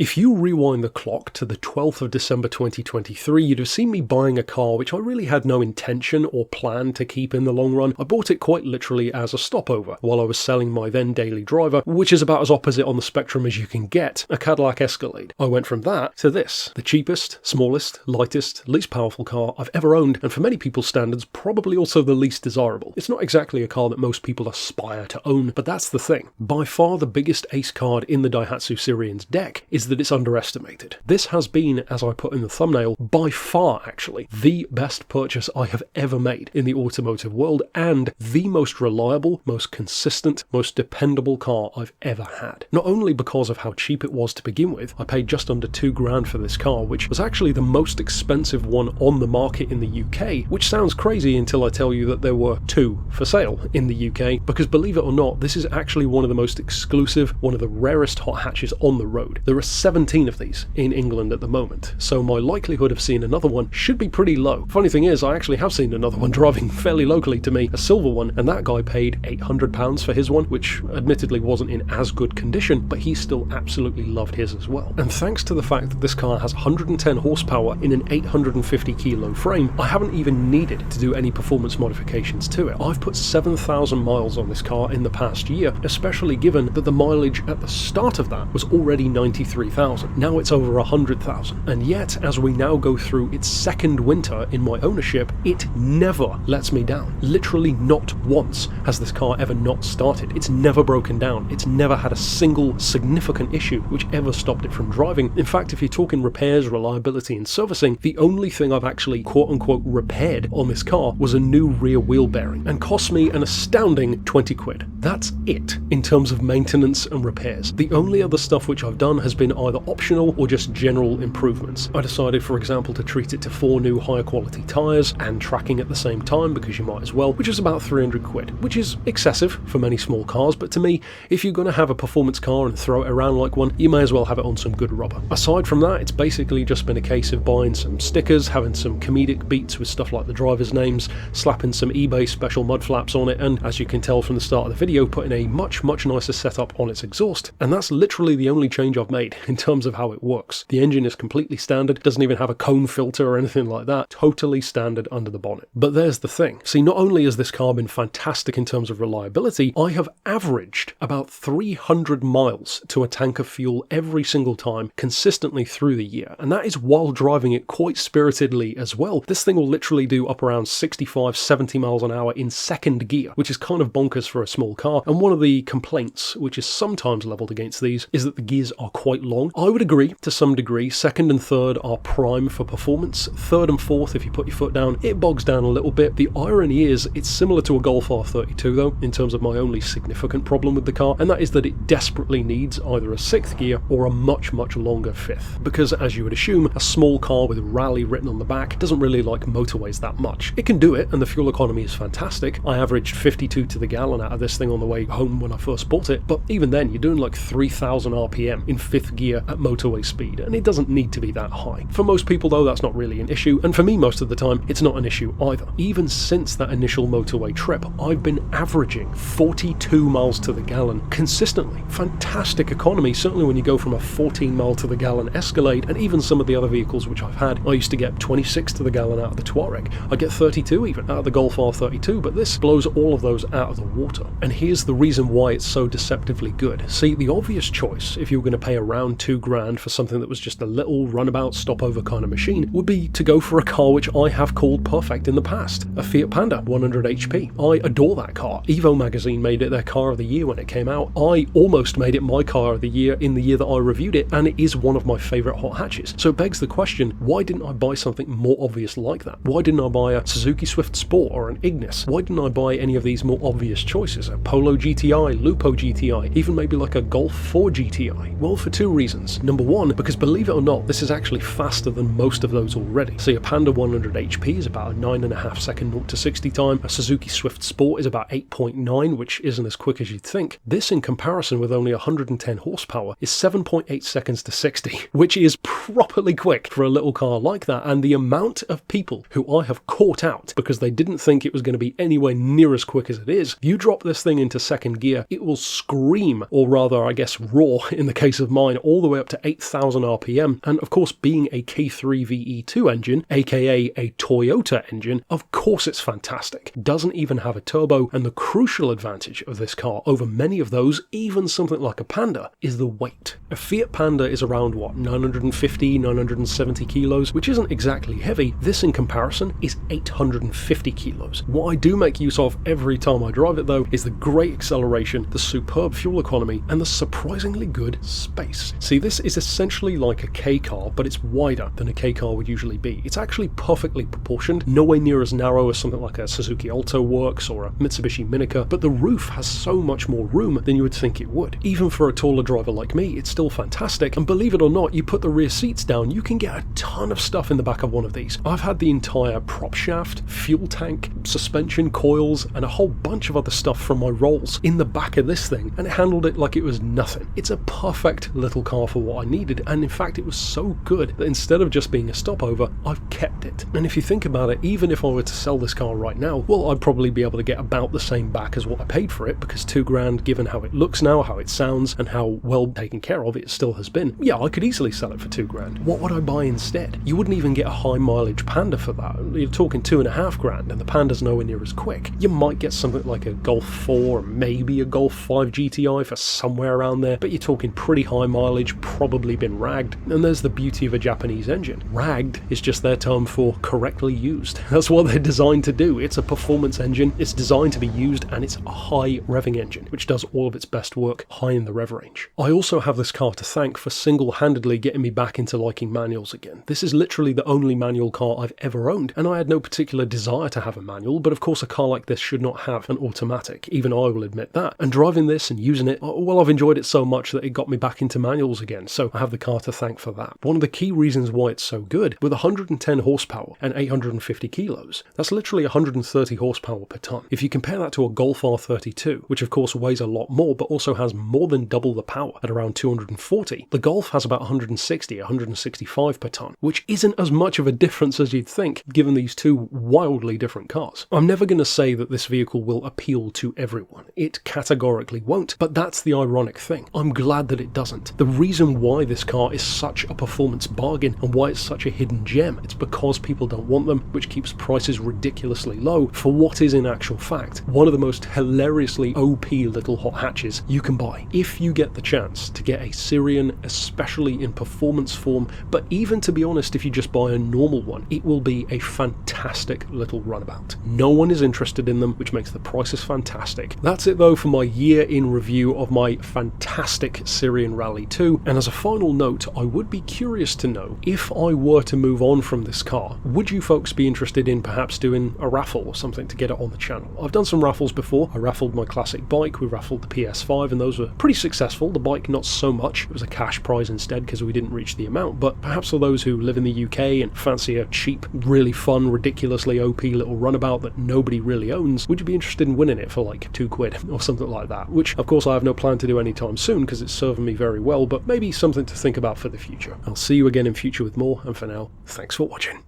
If you rewind the clock to the 12th of December 2023, you'd have seen me buying a car which I really had no intention or plan to keep in the long run. I bought it quite literally as a stopover while I was selling my then daily driver, which is about as opposite on the spectrum as you can get, a Cadillac Escalade. I went from that to this, the cheapest, smallest, lightest, least powerful car I've ever owned, and for many people's standards, probably also the least desirable. It's not exactly a car that most people aspire to own, but that's the thing. By far the biggest ace card in the Daihatsu Sirion's deck is that it's underestimated. This has been, as I put in the thumbnail, by far actually the best purchase I have ever made in the automotive world, and the most reliable, most consistent, most dependable car I've ever had. Not only because of how cheap it was to begin with, I paid just under $2,000 for this car, which was actually the most expensive one on the market in the UK, which sounds crazy until I tell you that there were two for sale in the UK, because believe it or not, this is actually one of the most exclusive, one of the rarest hot hatches on the road. There are 17 of these in England at the moment, so my likelihood of seeing another one should be pretty low. Funny thing is, I actually have seen another one driving fairly locally to me, a silver one, and that guy paid £800 for his one, which admittedly wasn't in as good condition, but he still absolutely loved his as well. And thanks to the fact that this car has 110 horsepower in an 850 kilo frame, I haven't even needed to do any performance modifications to it. I've put 7,000 miles on this car in the past year, especially given that the mileage at the start of that was already 93,000. Now it's over 100,000. And yet, as we now go through its second winter in my ownership, it never lets me down. Literally not once has this car ever not started. It's never broken down. It's never had a single significant issue which ever stopped it from driving. In fact, if you're talking repairs, reliability and servicing, the only thing I've actually quote-unquote repaired on this car was a new rear wheel bearing, and cost me an astounding 20 quid. That's it in terms of maintenance and repairs. The only other stuff which I've done has been either optional or just general improvements. I decided, for example, to treat it to 4 new higher quality tyres and tracking at the same time, because you might as well, which is about 300 quid, which is excessive for many small cars, but to me, if you're going to have a performance car and throw it around like one, you may as well have it on some good rubber. Aside from that, it's basically just been a case of buying some stickers, having some comedic beats with stuff like the drivers' names, slapping some eBay special mud flaps on it, and as you can tell from the start of the video, putting a much nicer setup on its exhaust. And that's literally the only change I've made in terms of how it works. The engine is completely standard, doesn't even have a cone filter or anything like that, totally standard under the bonnet. But there's the thing. See, not only has this car been fantastic in terms of reliability, I have averaged about 300 miles to a tank of fuel every single time consistently through the year, and that is while driving it quite spiritedly as well. This thing will literally do up around 65-70 miles an hour in second gear, which is kind of bonkers for a small car, and one of the complaints which is sometimes levelled against these is that the gears are quite long. I would agree to some degree. Second and third are prime for performance. Third and fourth, if you put your foot down, it bogs down a little bit. The irony is it's similar to a Golf R32 though, in terms of my only significant problem with the car, and that is that it desperately needs either a sixth gear or a much longer fifth, because as you would assume, a small car with Rally written on the back doesn't really like motorways that much. It can do it, and the fuel economy is fantastic. I averaged 52 to the gallon out of this thing on the way home when I first bought it, but even then you're doing like 3,000 RPM in fifth gear at motorway speed, and it doesn't need to be that high. For most people though, that's not really an issue, and for me most of the time, it's not an issue either. Even since that initial motorway trip, I've been averaging 42 miles to the gallon consistently. Fantastic economy, certainly when you go from a 14 mile to the gallon Escalade, and even some of the other vehicles which I've had. I used to get 26 to the gallon out of the Touareg. I get 32 even out of the Golf R32, but this blows all of those out of the water. And here's the reason why it's so deceptively good. See, the obvious choice, if you were going to pay around $2,000 for something that was just a little runabout stopover kind of machine, would be to go for a car which I have called perfect in the past, a Fiat Panda 100 HP. I adore that car. Evo magazine made it their car of the year when it came out. I almost made it my car of the year in the year that I reviewed it, and it is one of my favourite hot hatches. So it begs the question, why didn't I buy something more obvious like that? Why didn't I buy a Suzuki Swift Sport or an Ignis? Why didn't I buy any of these more obvious choices? A Polo GTI, Lupo GTI, even maybe like a Golf 4 GTI? Well, for two reasons. Number one, because believe it or not, this is actually faster than most of those already. See, a Panda 100 HP is about a 9.5 second 0 to 60 time. A Suzuki Swift Sport is about 8.9, which isn't as quick as you'd think. This, in comparison with only 110 horsepower, is 7.8 seconds to 60, which is properly quick for a little car like that. And the amount of people who I have caught out because they didn't think it was going to be anywhere near as quick as it is, you drop this thing into second gear, it will scream, or rather I guess roar in the case of mine, all all the way up to 8,000 RPM, and of course being a K3 VE2 engine, aka a Toyota engine, of course it's fantastic. Doesn't even have a turbo, and the crucial advantage of this car over many of those, even something like a Panda, is the weight. A Fiat Panda is around, what, 950, 970 kilos, which isn't exactly heavy. This in comparison is 850 kilos. What I do make use of every time I drive it though is the great acceleration, the superb fuel economy, and the surprisingly good space. See, this is essentially like a K car, but it's wider than a K car would usually be. It's actually perfectly proportioned, nowhere near as narrow as something like a Suzuki Alto Works or a Mitsubishi Minica, but the roof has so much more room than you would think it would. Even for a taller driver like me, it's still fantastic, and believe it or not, you put the rear seats down, you can get a ton of stuff in the back of one of these. I've had the entire prop shaft, fuel tank, suspension coils, and a whole bunch of other stuff from my rolls in the back of this thing, and it handled it like it was nothing. It's a perfect little car for what I needed, and in fact it was so good that instead of just being a stopover, I've kept it. And if you think about it, even if I were to sell this car right now, well, I'd probably be able to get about the same back as what I paid for it, because $2,000, given how it looks now, how it sounds, and how well taken care of it still has been, yeah, I could easily sell it for $2,000. What would I buy instead? You wouldn't even get a high mileage Panda for that. You're talking $2,500, and the Panda's nowhere near as quick. You might get something like a Golf 4, or maybe a Golf 5 GTI for somewhere around there, but you're talking pretty high mileage, probably been ragged, and there's the beauty of a Japanese engine. Ragged is just their term for correctly used. That's what they're designed to do. It's a performance engine, it's designed to be used, and it's a high revving engine, which does all of its best work high in the rev range. I also have this car to thank for single-handedly getting me back into liking manuals again. This is literally the only manual car I've ever owned, and I had no particular desire to have a manual, but of course a car like this should not have an automatic. Even I will admit that. And driving this and using it, well, I've enjoyed it so much that it got me back into manuals again, so I have the car to thank for that. One of the key reasons why it's so good, with 110 horsepower and 850 kilos, that's literally 130 horsepower per ton. If you compare that to a Golf R32, which of course weighs a lot more, but also has more than double the power at around 240, the Golf has about 160, 165 per ton, which isn't as much of a difference as you'd think, given these two wildly different cars. I'm never going to say that this vehicle will appeal to everyone. It categorically won't, but that's the ironic thing. I'm glad that it doesn't. The reason why this car is such a performance bargain and why it's such a hidden gem, it's because people don't want them, which keeps prices ridiculously low for what is in actual fact one of the most hilariously OP little hot hatches you can buy. If you get the chance to get a Sirion, especially in performance form, but even to be honest, if you just buy a normal one, it will be a fantastic little runabout. No one is interested in them, which makes the prices fantastic. That's it though for my year in review of my fantastic Sirion Rally II, and as a final note, I would be curious to know, if I were to move on from this car, would you folks be interested in perhaps doing a raffle or something to get it on the channel? I've done some raffles before. I raffled my classic bike, we raffled the PS5, and those were pretty successful. The bike not so much, it was a cash prize instead because we didn't reach the amount, but perhaps for those who live in the UK and fancy a cheap, really fun, ridiculously OP little runabout that nobody really owns, would you be interested in winning it for like £2 or something like that? Which of course I have no plan to do anytime soon because it's serving me very well, but maybe something to think about for the future. I'll see you again in future with more, and for now, thanks for watching.